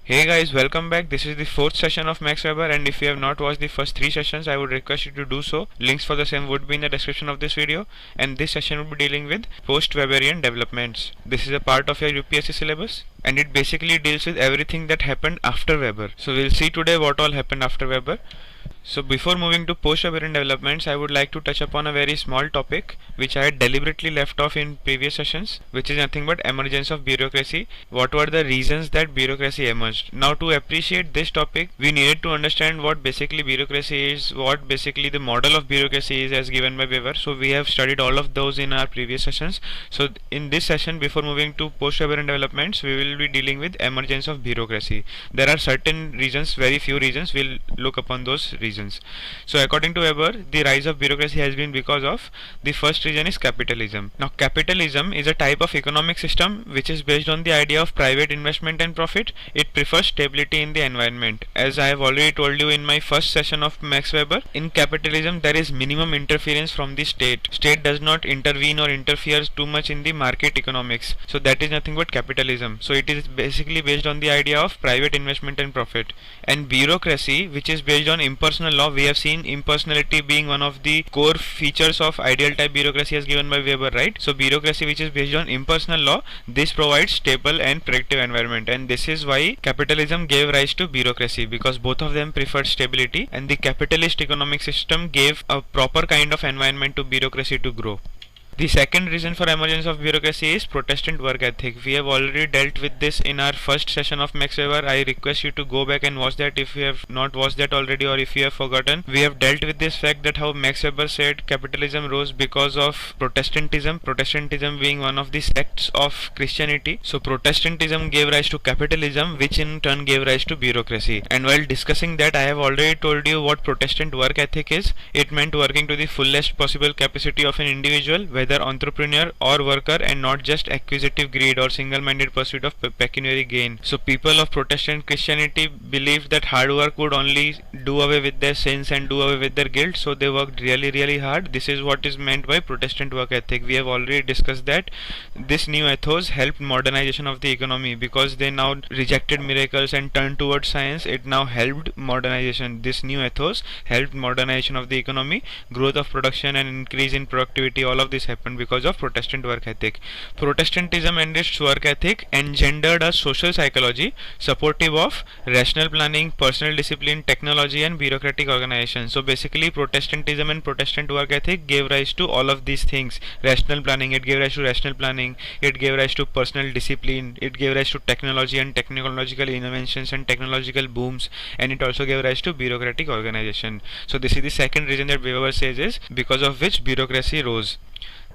Hey guys, welcome back. This is the fourth session of Max Weber, and if you have not watched the first three sessions, I would request you to do so. Links for the same would be in the description of this video, and this session will be dealing with post-Weberian developments. This is a part of your UPSC syllabus, and it basically deals with everything that happened after Weber. So we'll see today what all happened after Weber. So before moving to post-Weberian developments, I would like to touch upon a very small topic which I had deliberately left off in previous sessions, which is nothing but emergence of bureaucracy. What were the reasons that bureaucracy emerged? Now to appreciate this topic, we needed to understand what basically bureaucracy is, what basically the model of bureaucracy is as given by Weber. So we have studied all of those in our previous sessions. So in this session, before moving to post-Weberian developments, we will be dealing with emergence of bureaucracy. There are certain reasons, very few reasons. We'll look upon those reasons. So according to Weber, the rise of bureaucracy has been because of the first reason is capitalism. Now capitalism is a type of economic system which is based on the idea of private investment and profit. It prefers stability in the environment. As I have already told you in my first session of Max Weber, in capitalism there is minimum interference from the state. State does not intervene or interfere too much in the market economics. So that is nothing but capitalism. So it is basically based on the idea of private investment and profit. And bureaucracy, which is based on impersonal law, we have seen impersonality being one of the core features of ideal type bureaucracy as given by Weber, right? So bureaucracy which is based on impersonal law, this provides stable and predictive environment, and this is why capitalism gave rise to bureaucracy, because both of them preferred stability, and the capitalist economic system gave a proper kind of environment to bureaucracy to grow. The second reason for emergence of bureaucracy is Protestant work ethic. We have already dealt with this in our first session of Max Weber. I request you to go back and watch that if you have not watched that already, or if you have forgotten. We have dealt with this fact that how Max Weber said capitalism rose because of Protestantism. Protestantism being one of the sects of Christianity. So Protestantism gave rise to capitalism, which in turn gave rise to bureaucracy. And while discussing that, I have already told you what Protestant work ethic is. It meant working to the fullest possible capacity of an individual, whether entrepreneur or worker, and not just acquisitive greed or single-minded pursuit of pecuniary gain. So people of Protestant Christianity believed that hard work would only do away with their sins and do away with their guilt, so they worked really hard. This is what is meant by Protestant work ethic. We have already discussed that. This new ethos helped modernization of the economy, because they now rejected miracles and turned towards science. It now helped modernization. This new ethos helped modernization of the economy, growth of production and increase in productivity. All of this happened because of Protestant work ethic. Protestantism and its work ethic engendered a social psychology supportive of rational planning, personal discipline, technology and bureaucratic organization. So basically Protestantism and Protestant work ethic gave rise to all of these things. Rational planning, it gave rise to rational planning, it gave rise to personal discipline, it gave rise to technology and technological inventions and technological booms, and it also gave rise to bureaucratic organization. So this is the second reason that Weber says is because of which bureaucracy rose.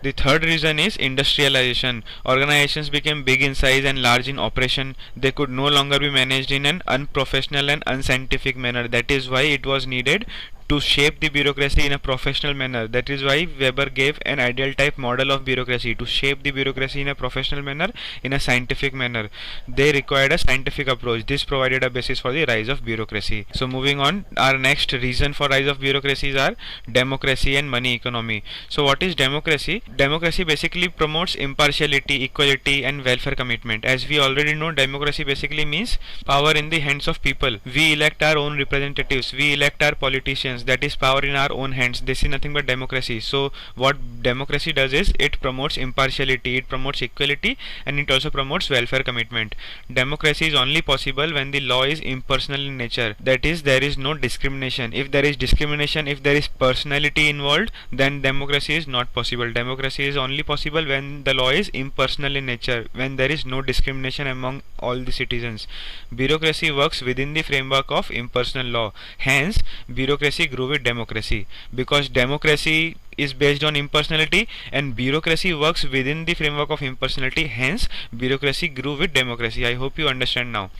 The third reason is industrialization. Organizations became big in size and large in operation. They could no longer be managed in an unprofessional and unscientific manner. That is why it was needed to shape the bureaucracy in a professional manner. That is why Weber gave an ideal type model of bureaucracy, to shape the bureaucracy in a professional manner, in a scientific manner. They required a scientific approach. This provided a basis for the rise of bureaucracy. So moving on, our next reason for rise of bureaucracies are democracy and money economy. So what is democracy? Democracy basically promotes impartiality, equality and welfare commitment. As we already know, democracy basically means power in the hands of people. We elect our own representatives, we elect our politicians. That is power in our own hands. This is nothing but democracy. So what democracy does is it promotes impartiality, it promotes equality, and it also promotes welfare commitment. Democracy is only possible when the law is impersonal in nature. That is, there is no discrimination. If there is discrimination, if there is personality involved, then democracy is not possible. Democracy is only possible when the law is impersonal in nature, when there is no discrimination among all the citizens. Bureaucracy works within the framework of impersonal law. Hence, bureaucracy grew with democracy, because democracy is based on impersonality and bureaucracy works within the framework of impersonality. Hence bureaucracy grew with democracy. I hope you understand now.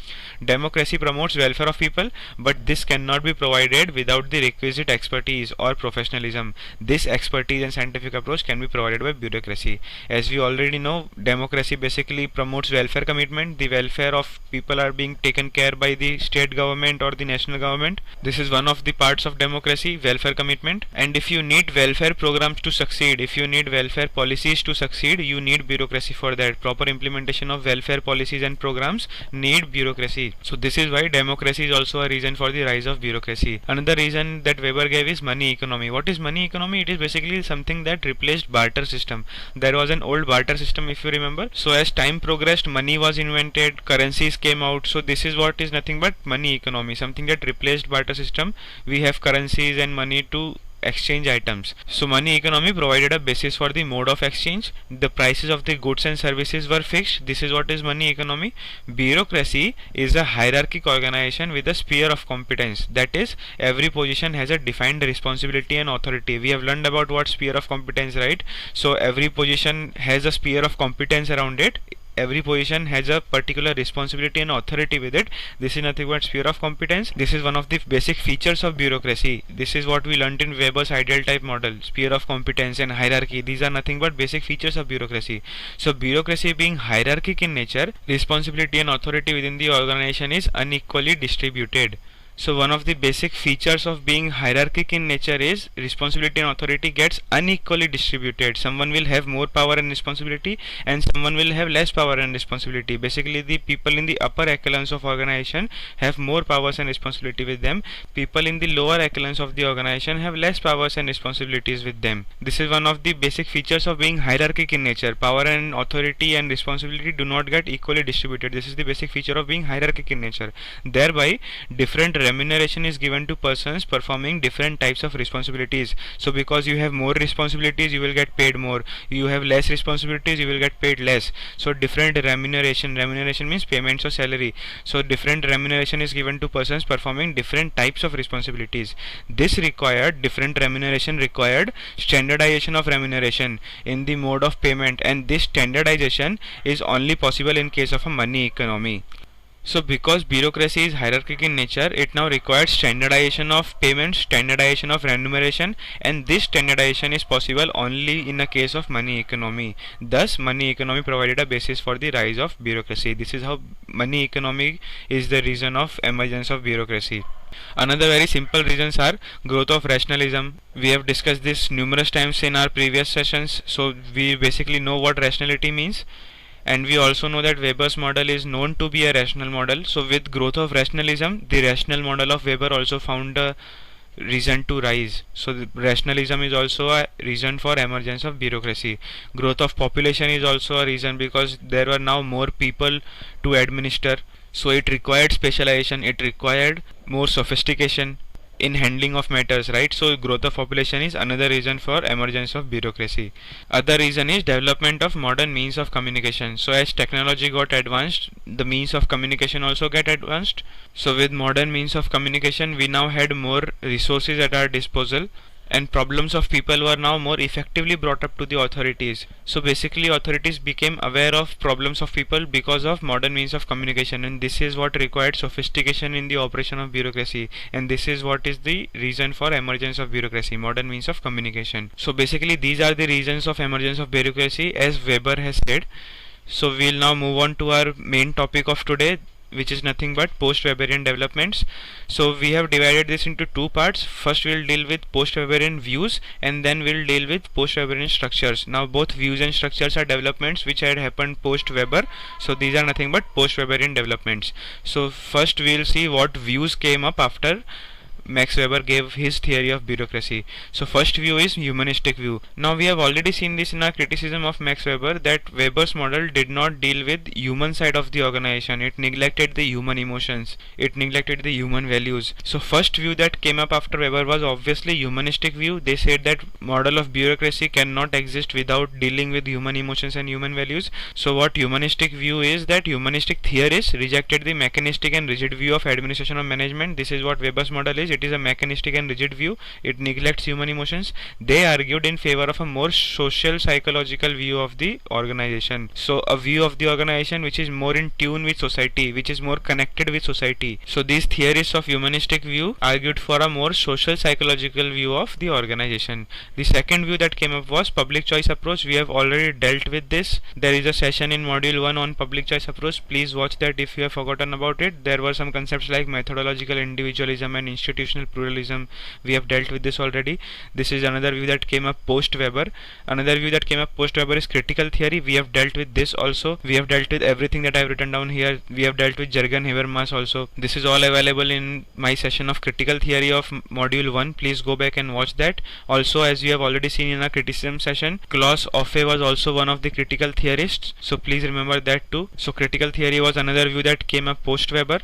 Democracy promotes welfare of people, but this cannot be provided without the requisite expertise or professionalism. This expertise and scientific approach can be provided by bureaucracy. As we already know, democracy basically promotes welfare commitment. The welfare of people are being taken care by the state government or the national government. This is one of the parts of democracy, welfare commitment. And if you need welfare programs to succeed, if you need welfare policies to succeed, you need bureaucracy for that. Proper implementation of welfare policies and programs need bureaucracy. So this is why democracy is also a reason for the rise of bureaucracy. Another reason that Weber gave is money economy. What is money economy? It is basically something that replaced barter system. There was an old barter system, if you remember. So as time progressed, money was invented, currencies came out. So this is what is nothing but money economy, something that replaced barter system. We have currencies and money to exchange items. So money economy provided a basis for the mode of exchange. The prices of the goods and services were fixed. This is what is money economy. Bureaucracy is a hierarchical organization with a sphere of competence. That is, every position has a defined responsibility and authority. We have learned about what sphere of competence, right? So every position has a sphere of competence around it. Every position has a particular responsibility and authority with it. This is nothing but sphere of competence. This is one of the basic features of bureaucracy. This is what we learned in Weber's ideal type model. Sphere of competence and hierarchy, these are nothing but basic features of bureaucracy. So bureaucracy being hierarchical in nature, responsibility and authority within the organization is unequally distributed. So one of the basic features of being hierarchical in nature is responsibility and authority gets unequally distributed. Someone will have more power and responsibility and someone will have less power and responsibility. Basically the people in the upper echelons of organization have more powers and responsibility with them. People in the lower echelons of the organization have less powers and responsibilities with them. This is one of the basic features of being hierarchical in nature. Power and authority and responsibility do not get equally distributed. This is the basic feature of being hierarchical in nature. Thereby different remuneration is given to persons performing different types of responsibilities. So because you have more responsibilities, you will get paid more. You have less responsibilities, you will get paid less. So different remuneration means payments or salary. So different remuneration is given to persons performing different types of responsibilities. This required different remuneration required standardization of remuneration in the mode of payment, and this standardization is only possible in case of a money economy. So because bureaucracy is hierarchical in nature, it now requires standardization of payments, standardization of remuneration, and this standardization is possible only in a case of money economy. Thus money economy provided a basis for the rise of bureaucracy. This is how money economy is the reason of emergence of bureaucracy. Another very simple reasons are growth of rationalism. We have discussed this numerous times in our previous sessions, so we basically know what rationality means. And we also know that Weber's model is known to be a rational model. So with growth of rationalism, the rational model of Weber also found a reason to rise. So the rationalism is also a reason for emergence of bureaucracy. Growth of population is also a reason because there were now more people to administer. So it required specialization, it required more sophistication in handling of matters, right? So growth of population is another reason for emergence of bureaucracy. Other reason is development of modern means of communication. So as technology got advanced, the means of communication also get advanced. So with modern means of communication, we now had more resources at our disposal, and problems of people were now more effectively brought up to the authorities. So basically authorities became aware of problems of people because of modern means of communication, and this is what required sophistication in the operation of bureaucracy, and this is what is the reason for emergence of bureaucracy, modern means of communication. So basically these are the reasons of emergence of bureaucracy as Weber has said. So we'll now move on to our main topic of today, which is nothing but post-Weberian developments. So we have divided this into two parts. First we'll deal with post-Weberian views, and then we'll deal with post-Weberian structures. Now both views and structures are developments which had happened post-Weber, so these are nothing but post-Weberian developments. So first we'll see what views came up after Max Weber gave his theory of bureaucracy. So first view is humanistic view. Now we have already seen this in our criticism of Max Weber, that Weber's model did not deal with human side of the organization. It neglected the human emotions, it neglected the human values. So first view that came up after Weber was obviously humanistic view. They said that model of bureaucracy cannot exist without dealing with human emotions and human values. So what humanistic view is, that humanistic theorists rejected the mechanistic and rigid view of administration or management. This is what Weber's model is. It is a mechanistic and rigid view. It neglects human emotions. They argued in favor of a more social psychological view of the organization. So a view of the organization which is more in tune with society, which is more connected with society. So these theorists of humanistic view argued for a more social psychological view of the organization. The second view that came up was public choice approach. We have already dealt with this. There is a session in module 1 on public choice approach. Please watch that if you have forgotten about it. There were some concepts like methodological individualism and institutional institutional pluralism, we have dealt with this already. This is another view that came up post Weber. Another view that came up post Weber is critical theory. We have dealt with this also. We have dealt with everything that I have written down here. We have dealt with Jürgen Habermas also. This is all available in my session of critical theory of module 1. Please go back and watch that. Also, as you have already seen in our criticism session, Klaus Offe was also one of the critical theorists, so please remember that too. So critical theory was another view that came up post Weber.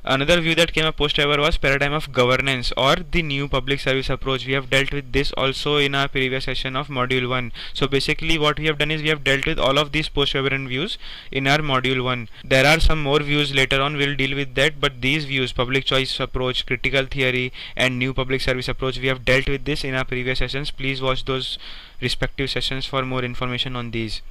Another view that came up post Weber was paradigm of governance or the new public service approach. We have dealt with this also in our previous session of module 1. So basically what we have done is we have dealt with all of these post Weberian views in our module 1. There are some more views later on, we'll deal with that, but these views, public choice approach, critical theory and new public service approach, we have dealt with this in our previous sessions. Please watch those respective sessions for more information on these.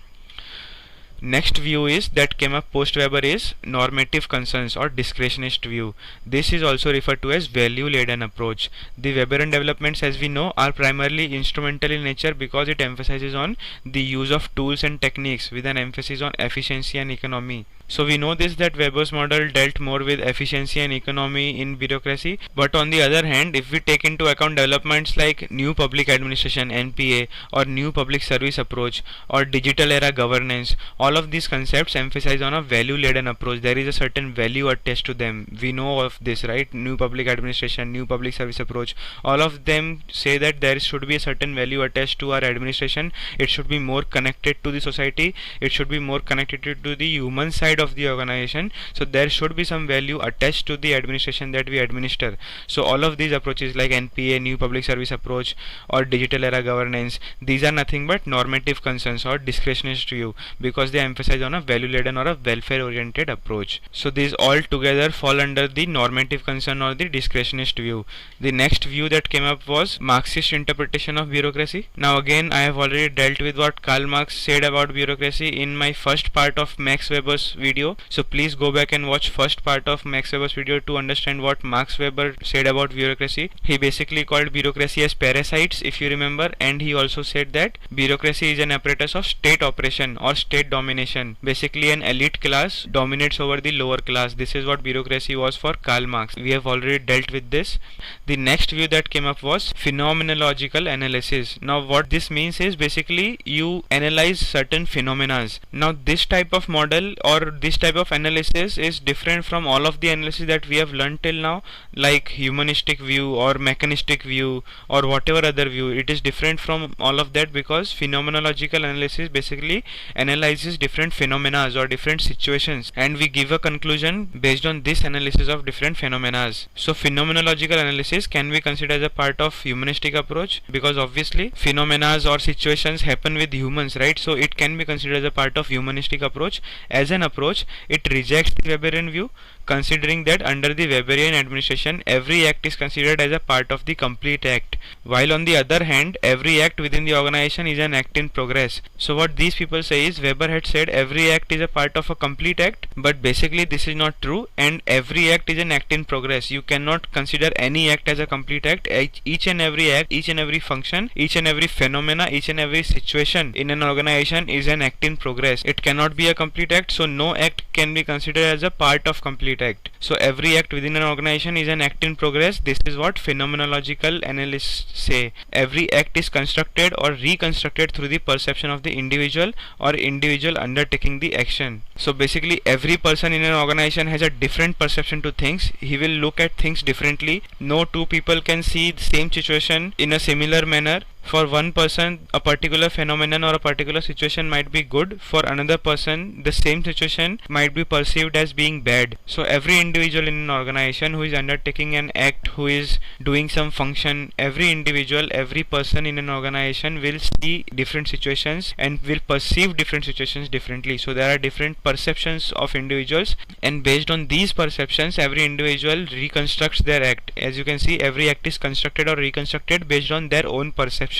Next view is that came up post Weber is normative concerns or discretionist view. This is also referred to as value laden approach. The Weberian developments, as we know, are primarily instrumental in nature because it emphasizes on the use of tools and techniques with an emphasis on efficiency and economy. So we know this, that Weber's model dealt more with efficiency and economy in bureaucracy, but on the other hand, if we take into account developments like new public administration (NPA) or new public service approach or digital era governance, all of these concepts emphasize on a value laden approach. There is a certain value attached to them. We know of this, right? New public administration, new public service approach, all of them say that there should be a certain value attached to our administration. It should be more connected to the society, it should be more connected to the human side of the organization, so there should be some value attached to the administration that we administer. So all of these approaches like NPA, new public service approach or digital era governance, these are nothing but normative concerns or discretionist view because they emphasize on a value laden or a welfare oriented approach. So these all together fall under the normative concern or the discretionist view. The next view that came up was Marxist interpretation of bureaucracy. Now again, I have already dealt with what Karl Marx said about bureaucracy in my first part of Max Weber's video, so please go back and watch first part of Max Weber's video to understand what Max Weber said about bureaucracy. He basically called bureaucracy as parasites, if you remember, and he also said that bureaucracy is an apparatus of state operation or state domination. Basically an elite class dominates over the lower class. This is what bureaucracy was for Karl Marx. We have already dealt with this. The next view that came up was phenomenological analysis. Now what this means is basically you analyze certain phenomena. Now this type of model or this type of analysis is different from all of the analysis that we have learned till now, like humanistic view or mechanistic view or whatever other view. It is different from all of that because phenomenological analysis basically analyzes different phenomena or different situations, and we give a conclusion based on this analysis of different phenomena. So phenomenological analysis can be considered as a part of humanistic approach because obviously phenomena or situations happen with humans, right? So it can be considered as a part of humanistic approach. As an approach, it rejects the Weberian view, considering that under the Weberian administration every act is considered as a part of the complete act, while on the other hand every act within the organization is an act in progress. So what these people say is Weber had said every act is a part of a complete act, but basically this is not true, and every act is an act in progress. You cannot consider any act as a complete act. Each and every act, each and every function, each and every phenomena, each and every situation in an organization is an act in progress. It cannot be a complete act, so no act can be considered as a part of complete act. So every act within an organization is an act in progress. This is what phenomenological analysts say. Every act is constructed or reconstructed through the perception of the individual or individual undertaking the action. So basically every person in an organization has a different perception to things. He will look at things differently. No two people can see the same situation in a similar manner. For one person, a particular phenomenon or a particular situation might be good. For another person, the same situation might be perceived as being bad. So every individual in an organization who is undertaking an act, who is doing some function, every individual, every person in an organization will see different situations and will perceive different situations differently. So there are different perceptions of individuals, and based on these perceptions every individual reconstructs their act. As you can see, every act is constructed or reconstructed based on their own perception.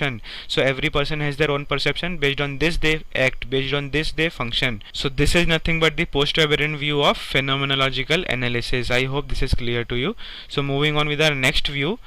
So every person has their own perception. Based on this they act, based on this they function. So this is nothing but the post-Weberian view of phenomenological analysis. I hope this is clear to you. So moving on with our next view.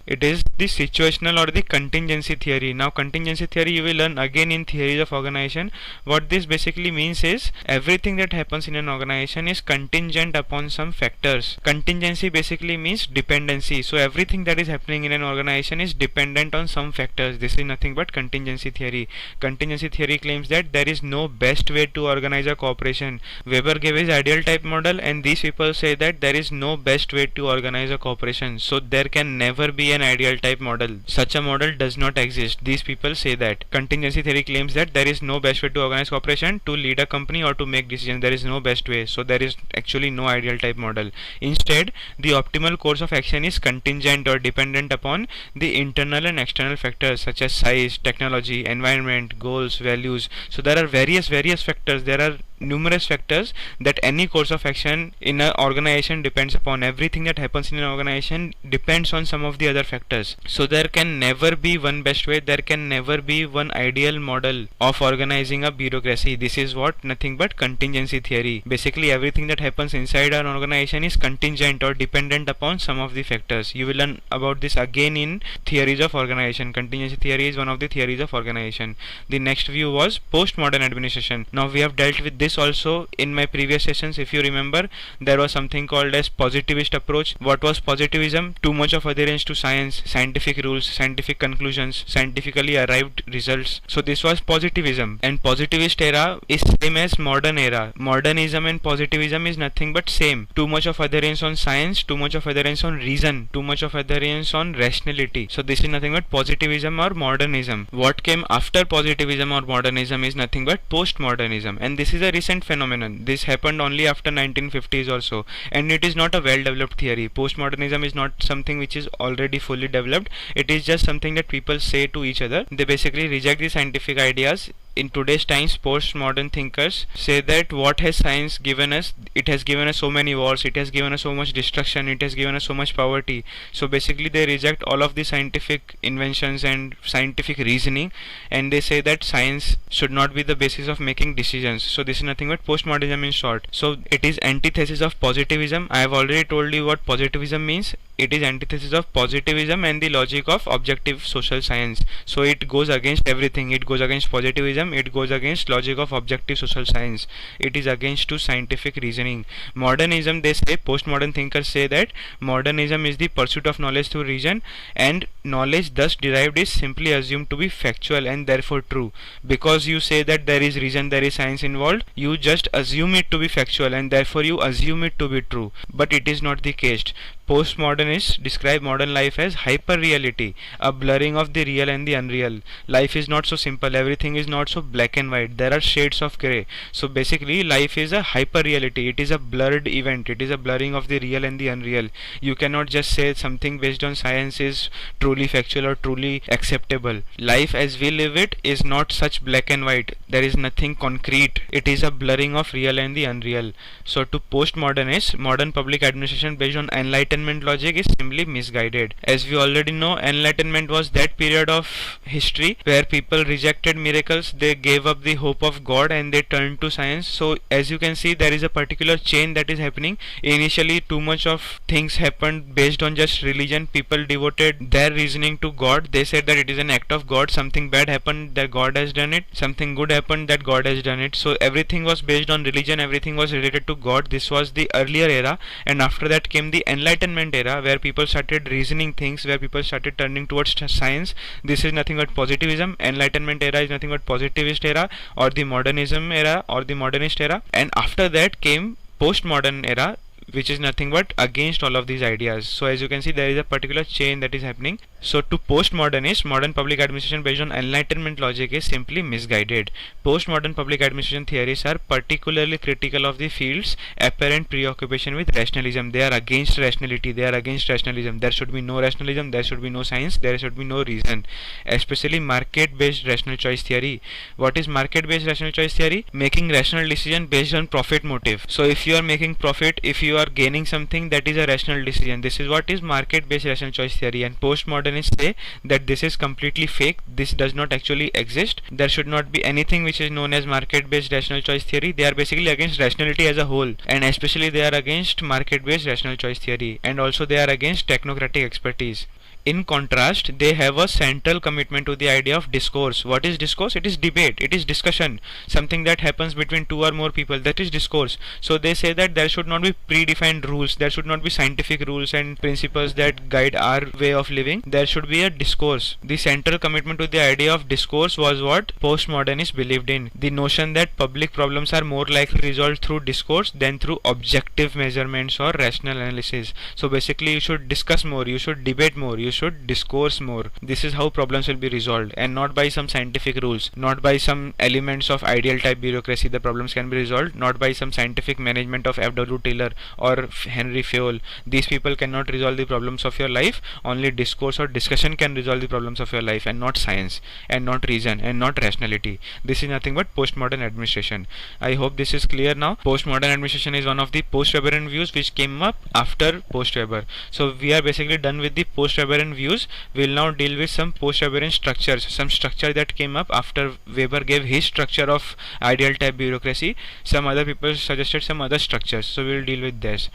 It is the situational or the contingency theory. Now contingency theory you will learn again in theories of organization. What this basically means is everything that happens in an organization is contingent upon some factors. Contingency basically means dependency. So everything that is happening in an organization is dependent on some factors. This is nothing but contingency theory. Contingency theory claims that there is no best way to organize a corporation. Weber gave his ideal type model, and these people say that there is no best way to organize a corporation. So there can never be an ideal type model. Such a model does not exist. These people say that. Contingency theory claims that there is no best way to organize corporation, to lead a company, or to make decisions. There is no best way. So there is actually no ideal type model. Instead, the optimal course of action is contingent or dependent upon the internal and external factors such as size, technology, environment, goals, values. So there are various factors. There are numerous factors that any course of action in an organization depends upon. Everything that happens in an organization depends on some of the other factors. So there can never be one best way. There can never be one ideal model of organizing a bureaucracy. This is what nothing but contingency theory. Basically everything that happens inside an organization is contingent or dependent upon some of the factors. You will learn about this again in theories of organization. Contingency theory is one of the theories of organization. The next view was postmodern administration. Now we have dealt with this also in my previous sessions. If you remember, there was something called as positivist approach. What was positivism? Too much of adherence to science, scientific rules, scientific conclusions, scientifically arrived results. So this was positivism, and positivist era is same as modern era. Modernism and positivism is nothing but same. Too much of adherence on science, too much of adherence on reason, too much of adherence on rationality. So this is nothing but positivism or modernism. What came after positivism or modernism is nothing but postmodernism, and this is a recent phenomenon. This happened only after 1950s or so, and it is not a well developed theory. Postmodernism is not something which is already fully developed. It is just something that people say to each other. They basically reject the scientific ideas. In today's times, postmodern thinkers say that what has science given us? It has given us so many wars, it has given us so much destruction, it has given us so much poverty. So basically they reject all of the scientific inventions and scientific reasoning, and they say that science should not be the basis of making decisions. So this is nothing but postmodernism in short. So it is antithesis of positivism. I have already told you what positivism means. It is antithesis of positivism and the logic of objective social science. So it goes against everything. It goes against positivism, it goes against logic of objective social science, it is against to scientific reasoning. Modernism, they say, postmodern thinkers say that modernism is the pursuit of knowledge through reason, and knowledge thus derived is simply assumed to be factual and therefore true. Because you say that there is reason, there is science involved, you just assume it to be factual and therefore you assume it to be true, but it is not the case. Postmodernists describe modern life as hyper-reality, a blurring of the real and the unreal. Life is not so simple, everything is not so black and white, there are shades of grey. So basically life is a hyper-reality, it is a blurred event, it is a blurring of the real and the unreal. You cannot just say something based on science is truly factual or truly acceptable. Life as we live it is not such black and white, there is nothing concrete, it is a blurring of real and the unreal. So to postmodernists, modern public administration based on enlightenment logic is simply misguided. As we already know, enlightenment was that period of history where people rejected miracles, they gave up the hope of God and they turned to science. So as you can see, there is a particular chain that is happening. Initially too much of things happened based on just religion. People devoted their reasoning to God. They said that it is an act of God, something bad happened that God has done it, something good happened that God has done it. So everything was based on religion, everything was related to God. This was the earlier era, and after that came the enlightenment era where people started reasoning things, where people started turning towards science. This is nothing but positivism. Enlightenment era is nothing but positivist era or the modernism era or the modernist era, and after that came postmodern era, which is nothing but against all of these ideas. So as you can see, there is a particular chain that is happening. So to postmodernists, modern public administration based on enlightenment logic is simply misguided. Postmodern public administration theories are particularly critical of the field's apparent preoccupation with rationalism. They are against rationality, they are against rationalism. There should be no rationalism, there should be no science, there should be no reason. Especially market based rational choice theory. What is market based rational choice theory? Making rational decision based on profit motive. So if you are making profit, if you are gaining something, that is a rational decision. This is what is market based rational choice theory, and postmodernists say that this is completely fake, this does not actually exist. There should not be anything which is known as market based rational choice theory. They are basically against rationality as a whole, and especially they are against market based rational choice theory, and also they are against technocratic expertise. In contrast, they have a central commitment to the idea of discourse. What is discourse? It is debate, it is discussion, something that happens between two or more people. That is discourse. So they say that there should not be predefined rules, there should not be scientific rules and principles that guide our way of living. There should be a discourse. The central commitment to the idea of discourse was what postmodernists believed in. The notion that public problems are more likely resolved through discourse than through objective measurements or rational analysis. So basically, you should discuss more, you should debate more, you should discourse more. This is how problems will be resolved, and not by some scientific rules, not by some elements of ideal type bureaucracy. The problems can be resolved not by some scientific management of F.W. Taylor or Henry Fayol. These people cannot resolve the problems of your life. Only discourse or discussion can resolve the problems of your life, and not science, and not reason, and not rationality. This is nothing but postmodern administration. I hope this is clear now. Postmodern administration is one of the post-Weberian views which came up after post-Weber. So we are basically done with the post-Weberian views. We will now deal with some post-Weberian structures, some structure that came up after Weber gave his structure of ideal type bureaucracy. Some other people suggested some other structures, so we will deal with this.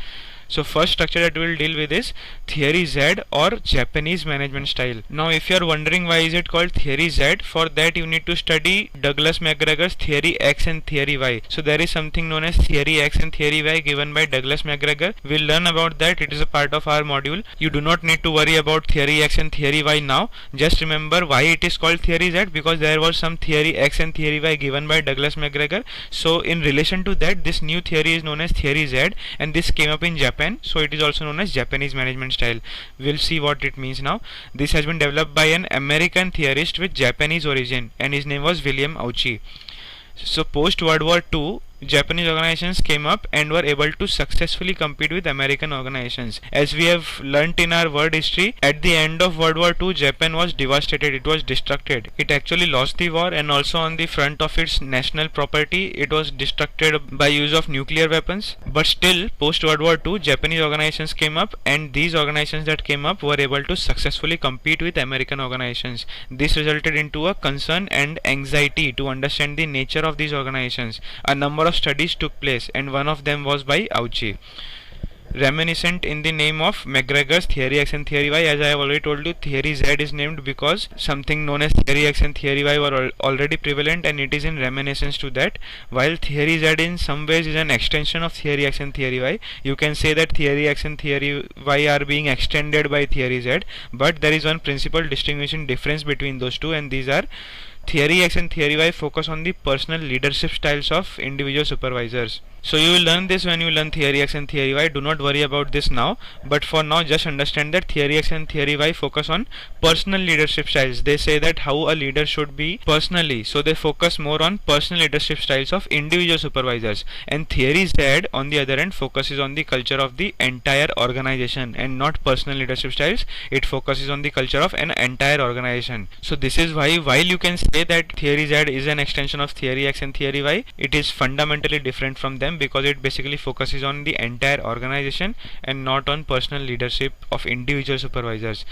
So first structure that we will deal with is Theory Z or Japanese management style. Now if you are wondering why is it called Theory Z, for that you need to study Douglas McGregor's Theory X and Theory Y. So there is something known as Theory X and Theory Y given by Douglas McGregor. We'll learn about that, it is a part of our module. You do not need to worry about Theory X and Theory Y now. Just remember why it is called Theory Z, because there was some Theory X and Theory Y given by Douglas McGregor. So in relation to that, this new theory is known as Theory Z, and this came up in Japan. So it is also known as Japanese management style. We'll see what it means now. This has been developed by an American theorist with Japanese origin, and his name was William Auchi. So post World War II, Japanese organizations came up and were able to successfully compete with American organizations. As we have learnt in our world history, at the end of World War II, Japan was devastated, it was destructed. It actually lost the war, and also on the front of its national property, it was destructed by use of nuclear weapons. But still, post World War II, Japanese organizations came up, and these organizations that came up were able to successfully compete with American organizations. This resulted into a concern and anxiety to understand the nature of these organizations. A number of studies took place, and one of them was by Auchi. Reminiscent in the name of McGregor's Theory X and Theory Y, as I have already told you, Theory Z is named because something known as Theory X and Theory Y were already prevalent, and it is in reminiscence to that. While Theory Z in some ways is an extension of Theory X and Theory Y, you can say that Theory X and Theory Y are being extended by Theory Z, but there is one principal distinguishing difference between those two, and these are Theory X and Theory Y focus on the personal leadership styles of individual supervisors. So you will learn this when you learn Theory X and Theory Y. Do not worry about this now, but for now just understand that Theory X and Theory Y focus on personal leadership styles. They say that how a leader should be personally, so they focus more on personal leadership styles of individual supervisors. And Theory Z on the other hand focuses on the culture of the entire organization and not personal leadership styles. It focuses on the culture of an entire organization. So this is why, while you can say that Theory Z is an extension of Theory X and Theory Y, it is fundamentally different from them, because it basically focuses on the entire organization and not on personal leadership of individual supervisors.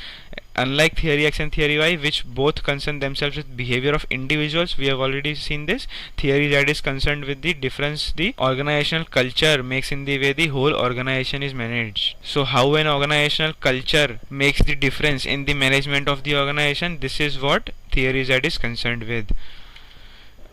Unlike Theory X and Theory Y, which both concern themselves with behavior of individuals, we have already seen this. Theory Z is concerned with the difference the organizational culture makes in the way the whole organization is managed. So how an organizational culture makes the difference in the management of the organization, this is what Theory Z is concerned with.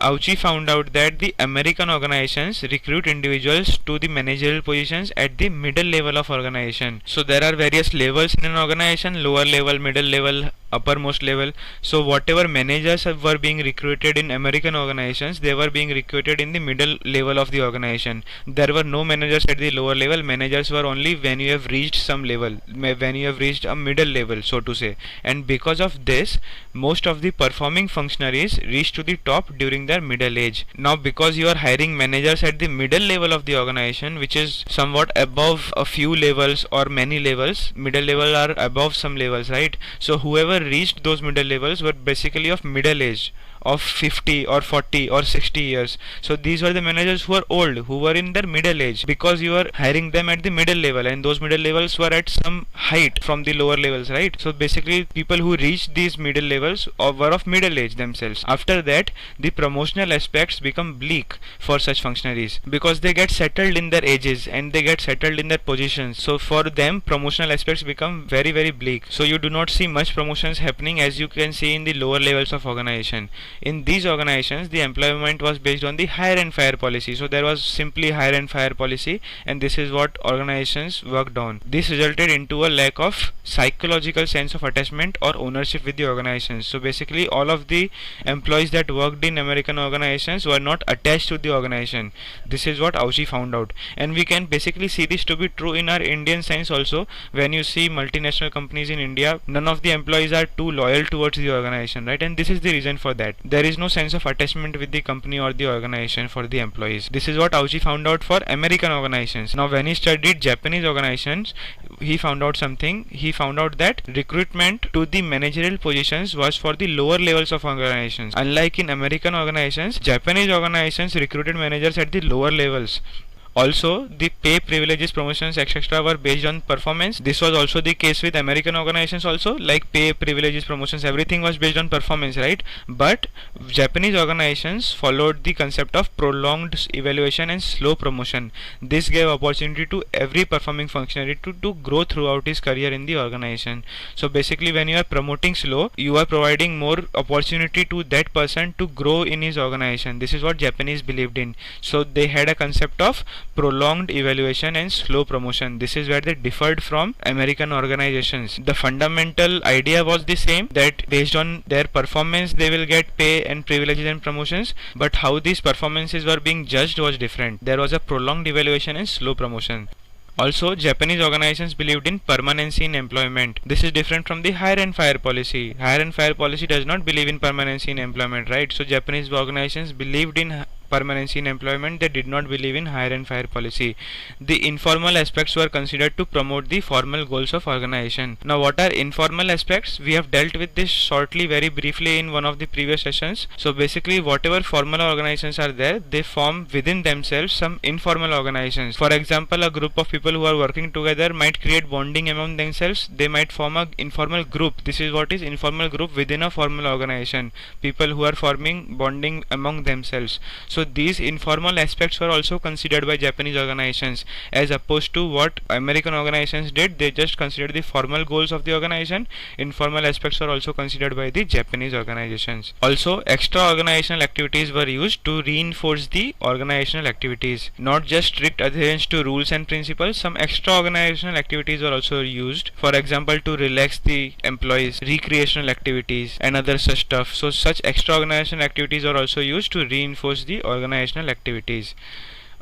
Auchi found out that the American organizations recruit individuals to the managerial positions at the middle level of organization. So there are various levels in an organization: lower level, middle level, uppermost level. So whatever managers were being recruited in American organizations, they were being recruited in the middle level of the organization. There were no managers at the lower level. Managers were only when you have reached some level, when you have reached a middle level, so to say. And because of this, most of the performing functionaries reach to the top during their middle age. Now because you are hiring managers at the middle level of the organization, which is somewhat above a few levels or many levels, middle level are above some levels, right? So whoever reached those middle levels were basically of middle age, of 50 or 40 or 60 years. So these were the managers who were old, who were in their middle age, because you were hiring them at the middle level, and those middle levels were at some height from the lower levels, right? So basically people who reached these middle levels were of middle age themselves. After that, the promotional aspects become bleak for such functionaries, because they get settled in their ages and they get settled in their positions. So for them, promotional aspects become very, very bleak. So you do not see much promotions happening as you can see in the lower levels of organization. In these organizations, the employment was based on the hire and fire policy. So there was simply hire and fire policy, and this is what organizations worked on. This resulted into a lack of psychological sense of attachment or ownership with the organizations. So basically all of the employees that worked in American organizations were not attached to the organization. This is what Auchi found out, and we can basically see this to be true in our Indian science also. When you see multinational companies in India, none of the employees are too loyal towards the organization, right? And this is the reason for that. There is no sense of attachment with the company or the organization for the employees. This is what Auchi found out for American organizations. Now when he studied Japanese organizations, he found out something. He found out that recruitment to the managerial positions was for the lower levels of organizations. Unlike in American organizations, Japanese organizations recruited managers at the lower levels. Also, the pay, privileges, promotions, etc. were based on performance. This was also the case with American organizations also, like pay, privileges, promotions, everything was based on performance, right? But Japanese organizations followed the concept of prolonged evaluation and slow promotion. This gave opportunity to every performing functionary to grow throughout his career in the organization. So basically when you are promoting slow, you are providing more opportunity to that person to grow in his organization. This is what Japanese believed in. So they had a concept of prolonged evaluation and slow promotion. This is where they differed from American organizations. The fundamental idea was the same, that based on their performance they will get pay and privileges and promotions, but how these performances were being judged was different. There was a prolonged evaluation and slow promotion. Also, Japanese organizations believed in permanency in employment. This is different from the hire and fire policy. Hire and fire policy does not believe in permanency in employment, right? So Japanese organizations believed in permanency in employment. They did not believe in hire and fire policy. The informal aspects were considered to promote the formal goals of organization. Now what are informal aspects? We have dealt with this shortly, very briefly in one of the previous sessions. So basically whatever formal organizations are there, they form within themselves some informal organizations. For example, a group of people who are working together might create bonding among themselves. They might form an informal group. This is what is informal group within a formal organization. People who are forming bonding among themselves. So these informal aspects were also considered by Japanese organizations, as opposed to what American organizations did. They just considered the formal goals of the organization. Informal aspects were also considered by the Japanese organizations. Also, extra organizational activities were used to reinforce the organizational activities. Not just strict adherence to rules and principles, some extra organizational activities were also used. For example, to relax the employees, recreational activities and other such stuff. So such extra organizational activities are also used to reinforce the organizational activities.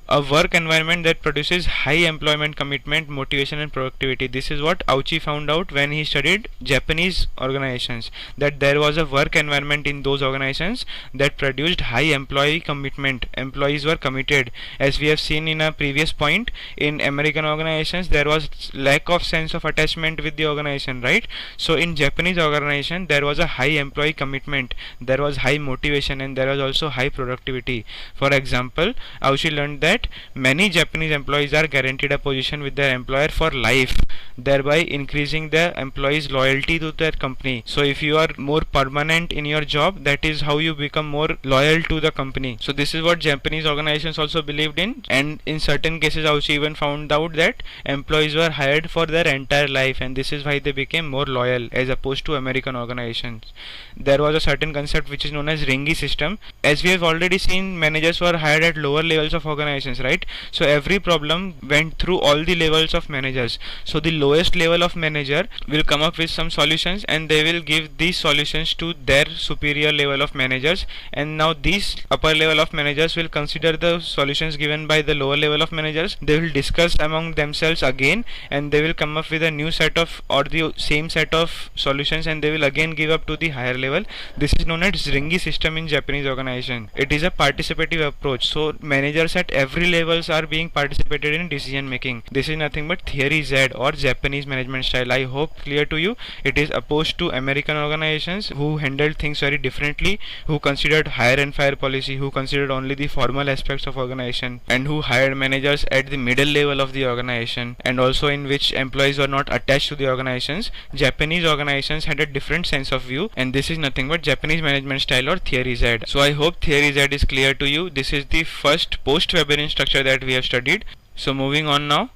A work environment that produces high employment commitment, motivation and productivity. This is what Auchi found out when he studied Japanese organizations, that there was a work environment in those organizations that produced high employee commitment. Employees were committed. As we have seen in a previous point, in American organizations there was lack of sense of attachment with the organization, right? So in Japanese organization there was a high employee commitment, there was high motivation, and there was also high productivity. For example, Auchi learned that many Japanese employees are guaranteed a position with their employer for life, thereby increasing the employees' loyalty to their company. So if you are more permanent in your job, that is how you become more loyal to the company. So this is what Japanese organizations also believed in, and in certain cases Auchi even found out that employees were hired for their entire life, and this is why they became more loyal as opposed to American organizations. There was a certain concept which is known as Ringi system. As we have already seen, managers were hired at lower levels of organizations, right? So every problem went through all the levels of managers. So the lowest level of manager will come up with some solutions, and they will give these solutions to their superior level of managers, and now these upper level of managers will consider the solutions given by the lower level of managers. They will discuss among themselves again, and they will come up with a new set of or the same set of solutions, and they will again give up to the higher level. This is known as Ringi system in Japanese organization. It is a participative approach. So managers at every every levels are being participated in decision making. This is nothing but theory Z or Japanese management style. I hope clear to you. It is opposed to American organizations who handled things very differently, who considered hire and fire policy, who considered only the formal aspects of organization, and who hired managers at the middle level of the organization, and also in which employees were not attached to the organizations. Japanese organizations had a different sense of view, and this is nothing but Japanese management style or theory Z. So I hope theory Z is clear to you. This is the first post-Weberian structure that we have studied. So moving on now.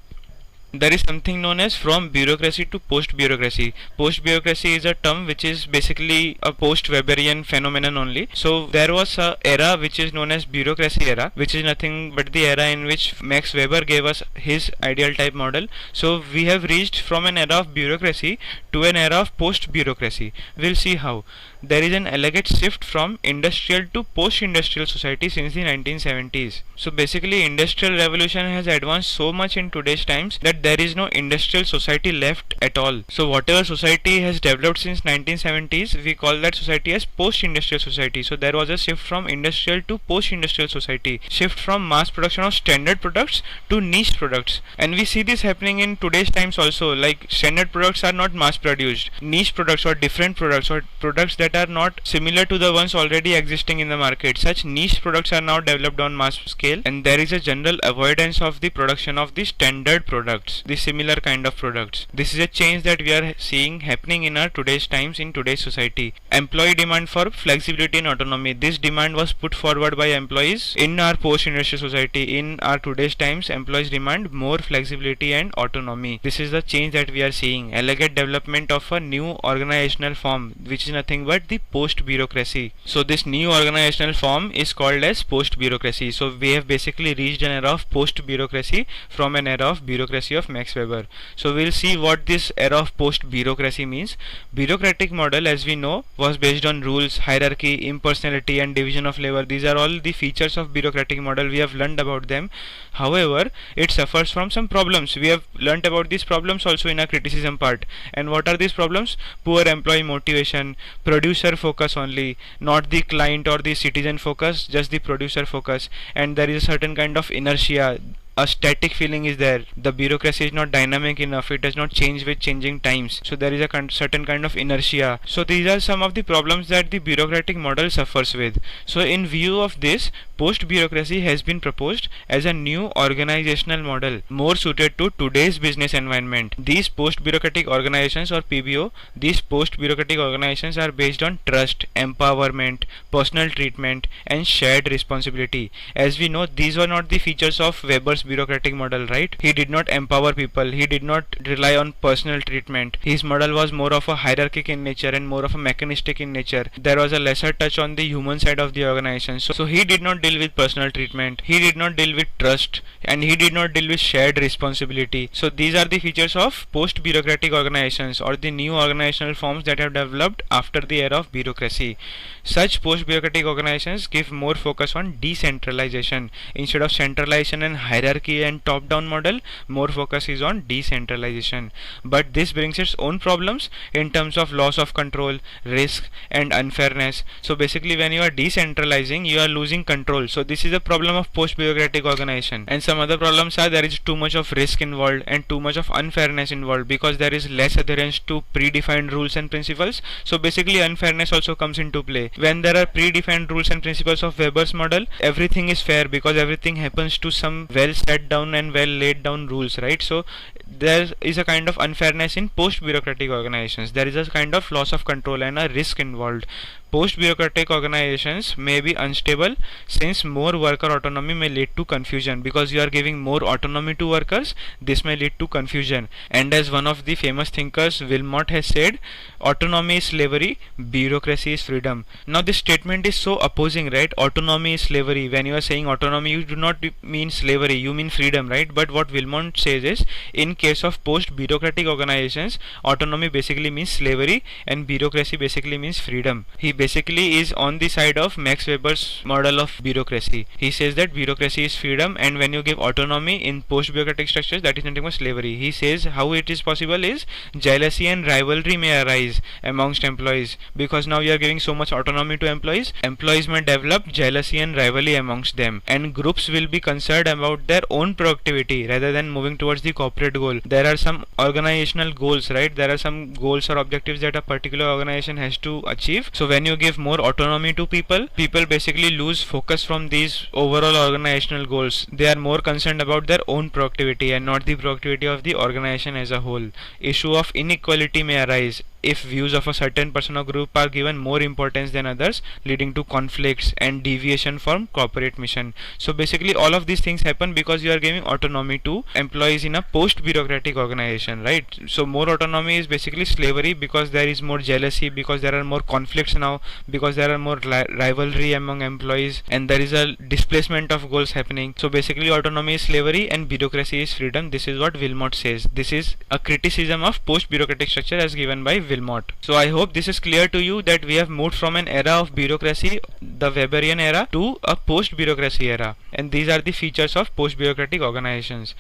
There is something known as from bureaucracy to post-bureaucracy. Post-bureaucracy is a term which is basically a post-Weberian phenomenon only. So there was a era which is known as bureaucracy era, which is nothing but the era in which Max Weber gave us his ideal type model. So we have reached from an era of bureaucracy to an era of post-bureaucracy. We'll see how. There is an elegant shift from industrial to post-industrial society since the 1970s. So basically industrial revolution has advanced so much in today's times that there is no industrial society left at all. So whatever society has developed since 1970s, we call that society as post-industrial society. So there was a shift from industrial to post-industrial society, shift from mass production of standard products to niche products. And we see this happening in today's times also, like standard products are not mass produced. Niche products or different products or products that are not similar to the ones already existing in the market, such niche products are now developed on mass scale, and there is a general avoidance of the production of the standard products, the similar kind of products. This is a change that we are seeing happening in our today's times, in today's society. Employee demand for flexibility and autonomy. This demand was put forward by employees in our post-industrial society. In our today's times, employees demand more flexibility and autonomy. This is the change that we are seeing. Elegant development of a new organizational form, which is nothing but the post-bureaucracy. So this new organizational form is called as post-bureaucracy. So we have basically reached an era of post-bureaucracy from an era of bureaucracy of Max Weber. So we'll see what this era of post-bureaucracy means. Bureaucratic model, as we know, was based on rules, hierarchy, impersonality and division of labor. These are all the features of bureaucratic model. We have learned about them. However, it suffers from some problems. We have learnt about these problems also in our criticism part. And what are these problems? Poor employee motivation, producer focus only, not the client or the citizen focus, just the producer focus, and there is a certain kind of inertia. A static feeling is there. The bureaucracy is not dynamic enough. It does not change with changing times. So there is a certain kind of inertia. So these are some of the problems that the bureaucratic model suffers with. So in view of this, post-bureaucracy has been proposed as a new organizational model more suited to today's business environment. These post-bureaucratic organizations or PBO, these post-bureaucratic organizations are based on trust, empowerment, personal treatment and shared responsibility. As we know, these were not the features of Weber's bureaucratic model, right? He did not empower people. He did not rely on personal treatment. His model was more of a hierarchic in nature and more of a mechanistic in nature. There was a lesser touch on the human side of the organization. So he did not deal with personal treatment. He did not deal with trust, and he did not deal with shared responsibility. So these are the features of post-bureaucratic organizations or the new organizational forms that have developed after the era of bureaucracy. Such post-bureaucratic organizations give more focus on decentralization. Instead of centralization and hierarchy and top-down model, more focus is on decentralization. But this brings its own problems in terms of loss of control, risk and unfairness. So basically when you are decentralizing, you are losing control. So this is a problem of post-bureaucratic organization. And some other problems are there is too much of risk involved and too much of unfairness involved because there is less adherence to predefined rules and principles. So basically unfairness also comes into play. When there are predefined rules and principles of Weber's model, everything is fair because everything happens to some well set down and well laid down rules, right? So there is a kind of unfairness in post-bureaucratic organizations. There is a kind of loss of control and a risk involved. Post-bureaucratic organizations may be unstable since more worker autonomy may lead to confusion. Because you are giving more autonomy to workers, this may lead to confusion. And as one of the famous thinkers, Wilmot, has said, autonomy is slavery, bureaucracy is freedom. Now this statement is so opposing, right? Autonomy is slavery. When you are saying autonomy, you do not mean slavery, you mean freedom, right? But what Wilmot says is, in case of post-bureaucratic organizations, autonomy basically means slavery and bureaucracy basically means freedom. He basically is on the side of Max Weber's model of bureaucracy. He says that bureaucracy is freedom, and when you give autonomy in post-bureaucratic structures, that is nothing but slavery. He says how it is possible is jealousy and rivalry may arise amongst employees, because now you are giving so much autonomy to employees. Employees may develop jealousy and rivalry amongst them, and groups will be concerned about their own productivity rather than moving towards the corporate goal. There are some organizational goals, right? There are some goals or objectives that a particular organization has to achieve. So when you give more autonomy to people basically lose focus from these overall organizational goals. They are more concerned about their own productivity and not the productivity of the organization as a whole. Issue of inequality may arise if views of a certain person or group are given more importance than others, leading to conflicts and deviation from corporate mission. So basically all of these things happen because you are giving autonomy to employees in a post-bureaucratic organization, right? So more autonomy is basically slavery, because there is more jealousy, because there are more conflicts now, because there are more rivalry among employees, and there is a displacement of goals happening. So basically autonomy is slavery and bureaucracy is freedom. This is what Wilmot says. This is a criticism of post-bureaucratic structure as given by Wilmot. So I hope this is clear to you that we have moved from an era of bureaucracy, the Weberian era, to a post-bureaucracy era, and these are the features of post-bureaucratic organizations.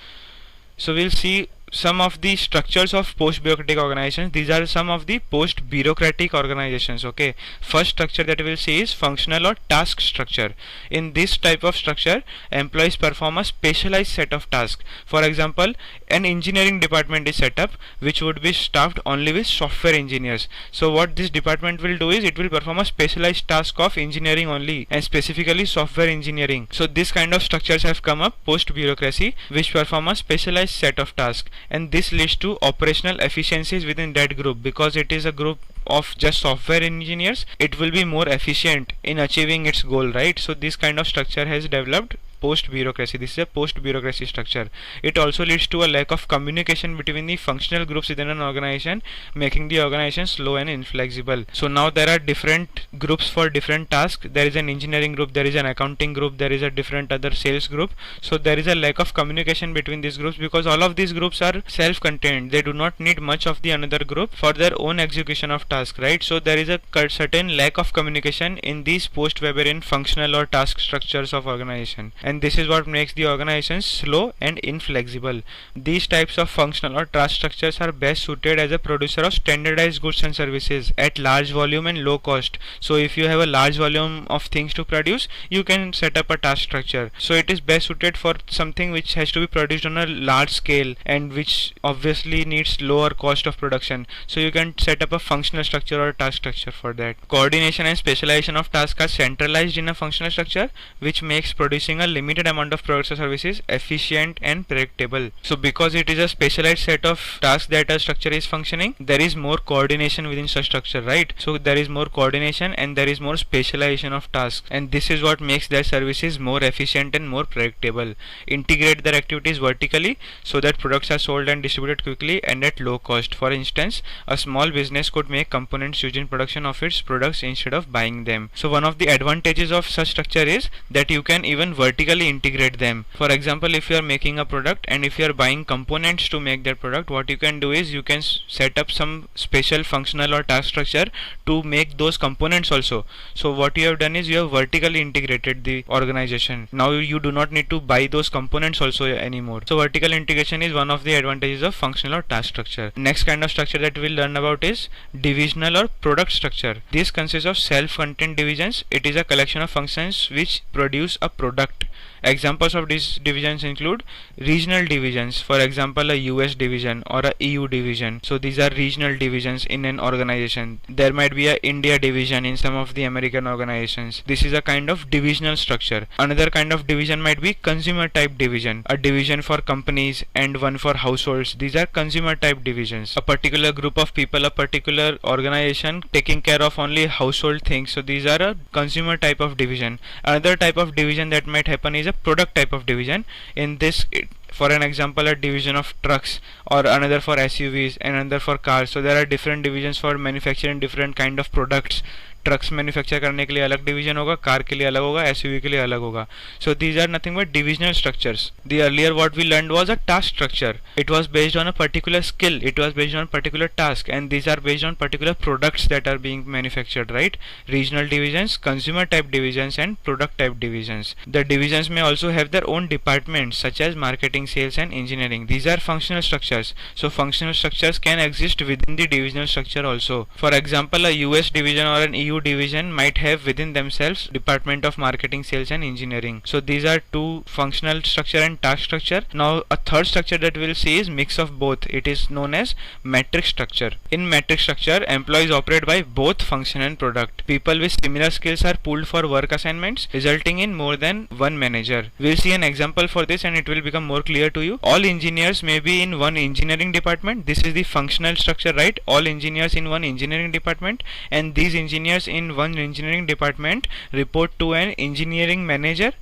So we'll see some of the structures of post-bureaucratic organizations. These are some of the post-bureaucratic organizations. Okay, first structure that we will see is functional or task structure. In this type of structure, employees perform a specialized set of tasks. For example, an engineering department is set up which would be staffed only with software engineers. So what this department will do is it will perform a specialized task of engineering only, and specifically software engineering. So this kind of structures have come up post-bureaucracy, which perform a specialized set of tasks, and this leads to operational efficiencies within that group. Because it is a group of just software engineers, it will be more efficient in achieving its goal, right? So this kind of structure has developed post-bureaucracy. This is a post-bureaucracy structure. It also leads to a lack of communication between the functional groups within an organization, making the organization slow and inflexible. So now there are different groups for different tasks. There is an engineering group, there is an accounting group, there is a different other sales group. So there is a lack of communication between these groups, because all of these groups are self-contained. They do not need much of the another group for their own execution of tasks, right? So there is a certain lack of communication in these post-Weberian functional or task structures of organization, and this is what makes the organization slow and inflexible. These types of functional or task structures are best suited as a producer of standardized goods and services at large volume and low cost. So if you have a large volume of things to produce, you can set up a task structure. So it is best suited for something which has to be produced on a large scale and which obviously needs lower cost of production. So you can set up a functional structure or task structure for that. Coordination and specialization of tasks are centralized in a functional structure, which makes producing a limited amount of products or services efficient and predictable. So because it is a specialized set of tasks that a structure is functioning, there is more coordination within such structure, right? So there is more coordination and there is more specialization of tasks, and this is what makes their services more efficient and more predictable. Integrate their activities vertically so that products are sold and distributed quickly and at low cost. For instance, a small business could make components used in production of its products instead of buying them. So one of the advantages of such structure is that you can even vertically integrate them. For example, if you are making a product and if you are buying components to make that product, what you can do is you can set up some special functional or task structure to make those components also. So what you have done is you have vertically integrated the organization. Now you do not need to buy those components also anymore. So vertical integration is one of the advantages of functional or task structure. Next kind of structure that we'll learn about is divisional or product structure. This consists of self-contained divisions. It is a collection of functions which produce a product. Examples of these divisions include regional divisions, for example a US division or a EU division. So these are regional divisions in an organization. There might be a India division in some of the American organizations. This is a kind of divisional structure. Another kind of division might be consumer type division, a division for companies and one for households. These are consumer type divisions. A particular group of people, a particular organization taking care of only household things. So these are a consumer type of division. Another type of division that might happen is a product type of division. In this, for an example, a division of trucks, or another for SUVs and another for cars. So there are different divisions for manufacturing different kind of products trucks manufacture करने के लिए अलग division होगा, car के लिए अलग होगा, SUV के लिए अलग होगा. So these are nothing but divisional structures. The earlier what we learned was a task structure. It was based on a particular skill, it was based on particular task, and these are based on particular products that are being manufactured, right? Regional divisions, consumer type divisions, and product type divisions. The divisions may also have their own departments such as marketing, sales, and engineering. These are functional structures. So functional structures can exist within the divisional structure also. For example, a US division or an EU division might have within themselves department of marketing, sales, and engineering. So these are two: functional structure and task structure. Now a third structure that we'll see is mix of both. It is known as matrix structure. In matrix structure, employees operate by both function and product. People with similar skills are pooled for work assignments, resulting in more than one manager. We'll see an example for this and it will become more clear to you. All engineers may be in one engineering department. This is the functional structure, right? All engineers in one engineering department, and these engineers in one engineering department report to an engineering manager.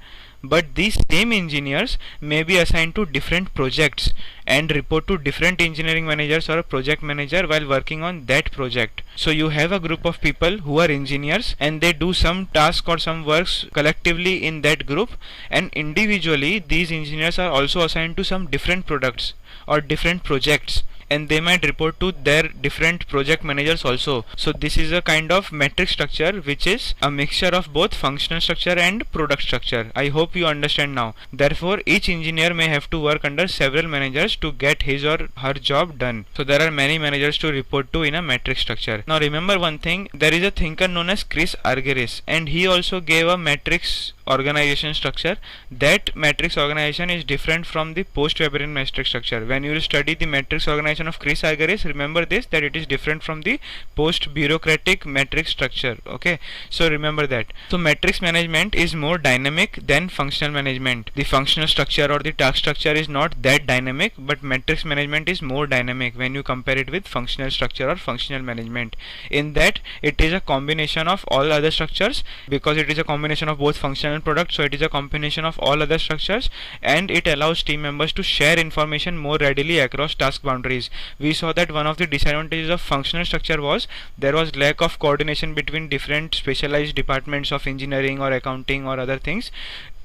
But these same engineers may be assigned to different projects and report to different engineering managers or a project manager while working on that project. So you have a group of people who are engineers and they do some task or some works collectively in that group, and individually these engineers are also assigned to some different products or different projects, and they might report to their different project managers also. So this is a kind of matrix structure which is a mixture of both functional structure and product structure. I hope you understand now. Therefore each engineer may have to work under several managers to get his or her job done. So there are many managers to report to in a matrix structure. Now remember one thing, there is a thinker known as Chris Argyris, and he also gave a matrix organization structure. That matrix organization is different from the post-Weberian matrix structure. When you will study the matrix organization of Chris Argyris, remember this, that it is different from the post-bureaucratic matrix structure. Okay, so remember that. So matrix management is more dynamic than functional management. The functional structure or the task structure is not that dynamic, but matrix management is more dynamic when you compare it with functional structure or functional management, in that it is a combination of all other structures, because it is a combination of both functional and product. So it is a combination of all other structures, and it allows team members to share information more readily across task boundaries. We saw that one of the disadvantages of functional structure was there was lack of coordination between different specialized departments of engineering or accounting or other things.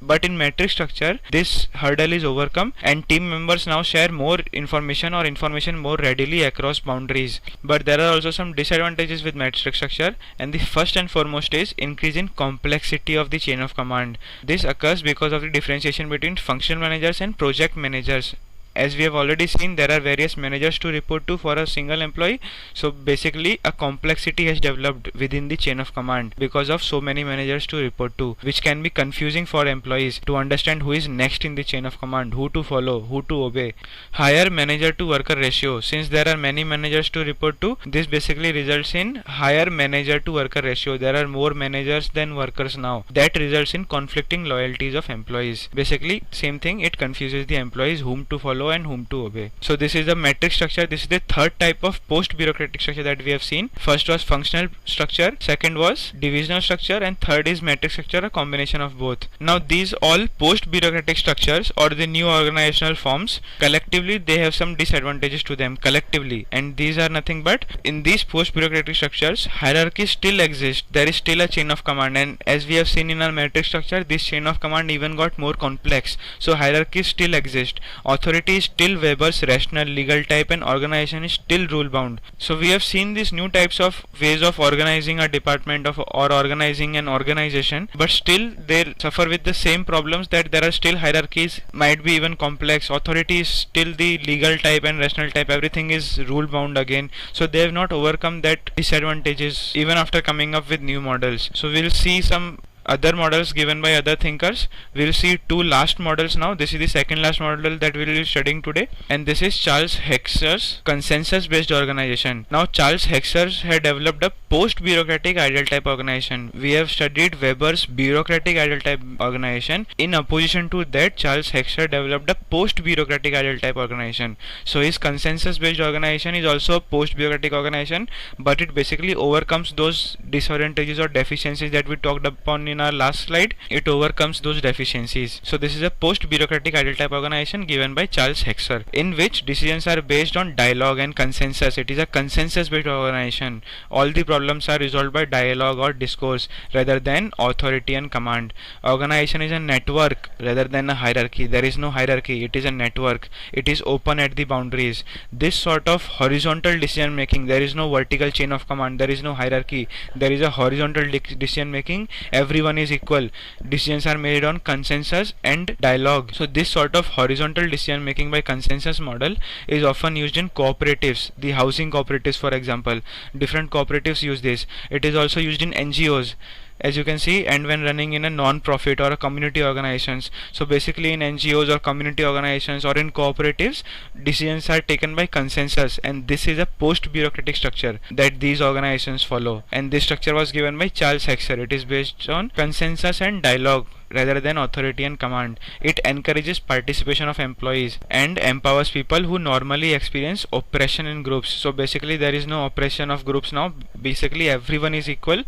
But in matrix structure, this hurdle is overcome, and team members now share more information or information more readily across boundaries. But there are also some disadvantages with matrix structure, and the first and foremost is increase in complexity of the chain of command. This occurs because of the differentiation between functional managers and project managers. As we have already seen, there are various managers to report to for a single employee. So basically a complexity has developed within the chain of command because of so many managers to report to, which can be confusing for employees to understand who is next in the chain of command, who to follow, who to obey. Higher manager to worker ratio. Since there are many managers to report to, this basically results in higher manager to worker ratio. There are more managers than workers now. That results in conflicting loyalties of employees. Basically same thing, it confuses the employees whom to follow and whom to obey. So this is the matrix structure. This is the third type of post-bureaucratic structure that we have seen. First was functional structure, second was divisional structure, and third is matrix structure, a combination of both. Now these all post-bureaucratic structures or the new organizational forms, collectively they have some disadvantages to them collectively, and these are nothing but, in these post-bureaucratic structures, hierarchy still exists. There is still a chain of command, and as we have seen in our matrix structure, this chain of command even got more complex. So hierarchy still exists. Authority is still Weber's rational, legal type, and organization is still rule bound. So we have seen these new types of ways of organizing a department or organizing an organization, but still they suffer with the same problems, that there are still hierarchies, might be even complex. Authority is still the legal type and rational type, everything is rule bound again. So they have not overcome that disadvantages even after coming up with new models. So we'll see some other models given by other thinkers. We'll see two last models now. This is the second last model that we will be studying today, and this is Charles Hexer's consensus based organization. Now Charles Hexer had developed a post-bureaucratic ideal type organization. We have studied Weber's bureaucratic ideal type organization. In opposition to that, Charles Hexer developed a post-bureaucratic ideal type organization. So his consensus based organization is also a post-bureaucratic organization, but it basically overcomes those disadvantages or deficiencies that we talked upon in in our last slide, it overcomes those deficiencies. So this is a post-bureaucratic ideal type organization given by Charles Hexer, in which decisions are based on dialogue and consensus. It is a consensus-based organization. All the problems are resolved by dialogue or discourse rather than authority and command. Organization is a network rather than a hierarchy. There is no hierarchy. It is a network. It is open at the boundaries. This sort of horizontal decision making, there is no vertical chain of command, there is no hierarchy, there is a horizontal decision making. Everyone is equal. Decisions are made on consensus and dialogue. So this sort of horizontal decision making by consensus model is often used in cooperatives, the housing cooperatives for example. Different cooperatives use this. It is also used in NGOs, as you can see, and when running in a non-profit or a community organizations. So basically in NGOs or community organizations or in cooperatives, decisions are taken by consensus, and this is a post-bureaucratic structure that these organizations follow, and this structure was given by Charles Hexer. It is based on consensus and dialogue rather than authority and command. It encourages participation of employees and empowers people who normally experience oppression in groups. So basically there is no oppression of groups now. Basically everyone is equal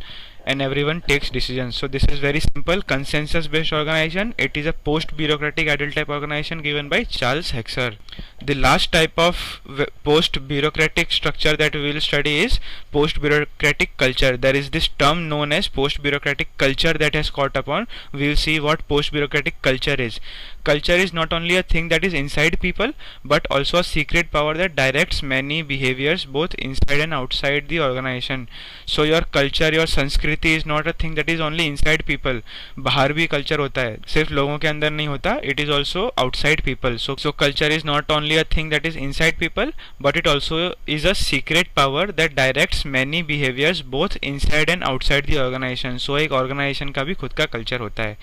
and everyone takes decisions. So this is very simple consensus based organization. It is a post bureaucratic ideal type organization given by Charles Hexer. The last type of post bureaucratic structure that we will study is post bureaucratic culture. There is this term known as post bureaucratic culture that has caught upon. We will see what post bureaucratic culture is. Culture is not only a thing that is inside people, but also a secret power that directs many behaviors both inside and outside the organization. So your culture, your संस्कृति is not a thing that is only inside people. बाहर भी culture होता है, सिर्फ लोगों के अंदर नहीं होता. It is also outside people. So culture is not only a thing that is inside people, but it also is a secret power that directs many behaviors both inside and outside the organization. So एक organization का भी खुद का culture होता है.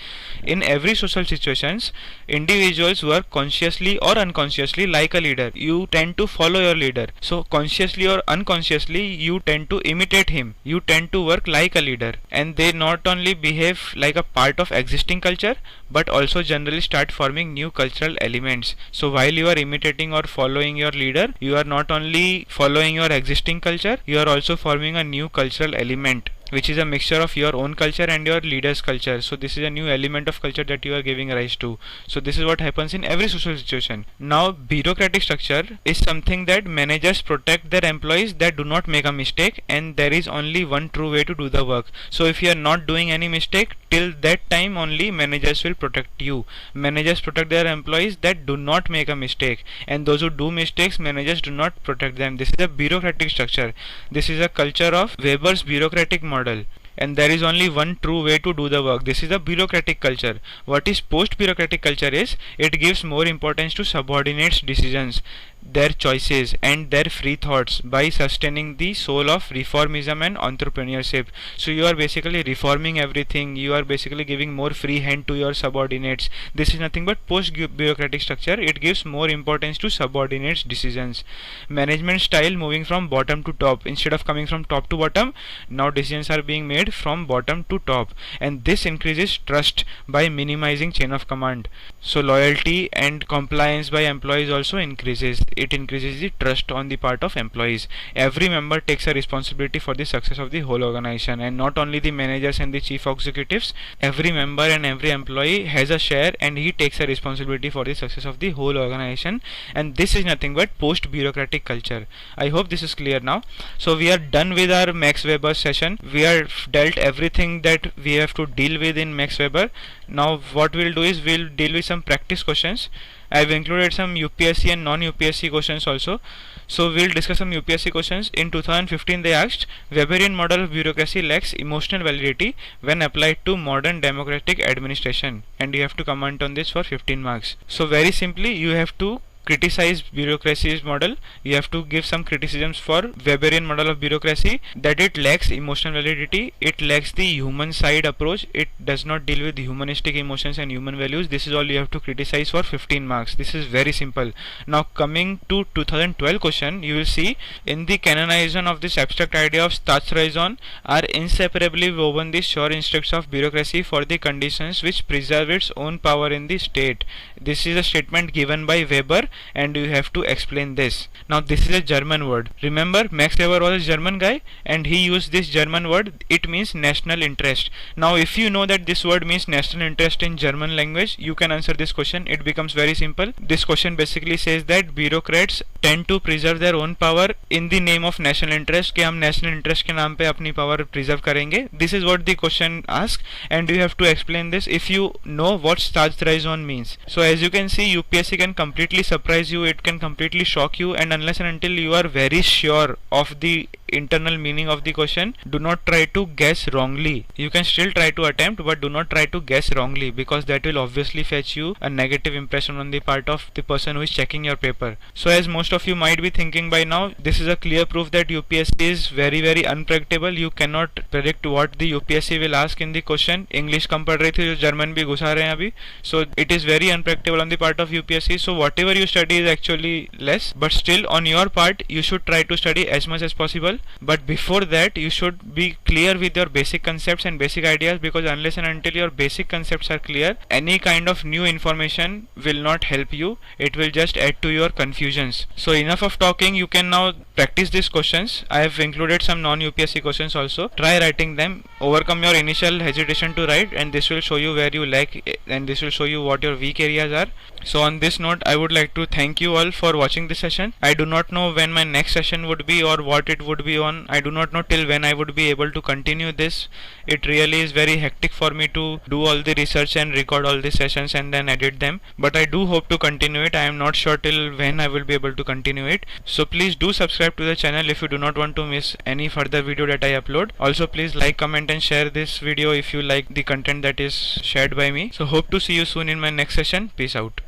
In every social situations, individuals work consciously or unconsciously like a leader. You tend to follow your leader. So consciously or unconsciously, you tend to imitate him. You tend to work like a leader, and they not only behave like a part of existing culture, but also generally start forming new cultural elements. So while you are imitating or following your leader, you are not only following your existing culture, you are also forming a new cultural element, which is a mixture of your own culture and your leader's culture. So this is a new element of culture that you are giving rise to. So this is what happens in every social situation. Now bureaucratic structure is something that managers protect their employees that do not make a mistake, and there is only one true way to do the work. So if you are not doing any mistake, till that time only managers will protect you. Managers protect their employees that do not make a mistake, and those who do mistakes, managers do not protect them. This is a bureaucratic structure. This is a culture of Weber's bureaucratic model, and there is only one true way to do the work. This is a bureaucratic culture. What is post bureaucratic culture is, it gives more importance to subordinates' decisions, their choices and their free thoughts by sustaining the soul of reformism and entrepreneurship. So you are basically reforming everything. You are basically giving more free hand to your subordinates. This is nothing but post bureaucratic structure. It gives more importance to subordinates' decisions. Management style moving from bottom to top instead of coming from top to bottom. Now decisions are being made from bottom to top, and this increases trust by minimizing chain of command. So loyalty and compliance by employees also increases. It increases the trust on the part of employees. Every member takes a responsibility for the success of the whole organization, and not only the managers and the chief executives. Every member and every employee has a share, and he takes a responsibility for the success of the whole organization. And this is nothing but post bureaucratic culture. I hope this is clear now. So we are done with our Max Weber session. We are dealt everything that we have to deal with in Max Weber. Now what we'll do is we'll deal with some practice questions. I've included some UPSC and non-UPSC questions also. So we'll discuss some UPSC questions. In 2015 they asked, Weberian model of bureaucracy lacks emotional validity when applied to modern democratic administration, and you have to comment on this for 15 marks. So very simply, you have to criticize bureaucracy's model. You have to give some criticisms for Weberian model of bureaucracy, that it lacks emotional validity, it lacks the human side approach, it does not deal with humanistic emotions and human values. This is all you have to criticize for 15 marks. This is very simple. Now coming to 2012 question, you will see, in the canonization of this abstract idea of Staatsräson are inseparably woven the sure instincts of bureaucracy for the conditions which preserve its own power in the state. This is a statement given by Weber, and you have to explain this. Now this is a German word. Remember, Max Weber was a German guy and he used this German word. It means national interest. Now if you know that this word means national interest in German language, you can answer this question. It becomes very simple. This question basically says that bureaucrats tend to preserve their own power in the name of national interest, कि हम national interest के नाम पे अपनी power preserve करेंगे. This is what the question asks, and you have to explain this if you know what Staatsräson means. So as you can see, UPSC can completely surprise you, it can completely shock you, and unless and until you are very sure of the internal meaning of the question, do not try to guess wrongly. You can still try to attempt, but do not try to guess wrongly, because that will obviously fetch you a negative impression on the part of the person who is checking your paper. So as most of you might be thinking by now, this is a clear proof that UPSC is very unpredictable. You cannot predict what the UPSC will ask in the question. English कम पढ़ रही थी, German भी घुसा रहे हैं अभी. So it is very unpredictable on the part of UPSC. So whatever you study is actually less, but still on your part you should try to study as much as possible. But before that you should be clear with your basic concepts and basic ideas, because unless and until your basic concepts are clear, any kind of new information will not help you. It will just add to your confusions. So enough of talking, you can now practice these questions. I have included some non-UPSC questions also. Try writing them, overcome your initial hesitation to write, and this will show you where you lack and this will show you what your weak areas are. So on this note, I would like to thank you all for watching this session. I do not know when my next session would be or what it would be on. I do not know till when I would be able to continue this. It really is very hectic for me to do all the research and record all the sessions and then edit them, but I do hope to continue it. I am not sure till when I will be able to continue it. So please do subscribe to the channel if you do not want to miss any further video that I upload. Also please like, comment and share this video if you like the content that is shared by me. So hope to see you soon in my next session. Peace out.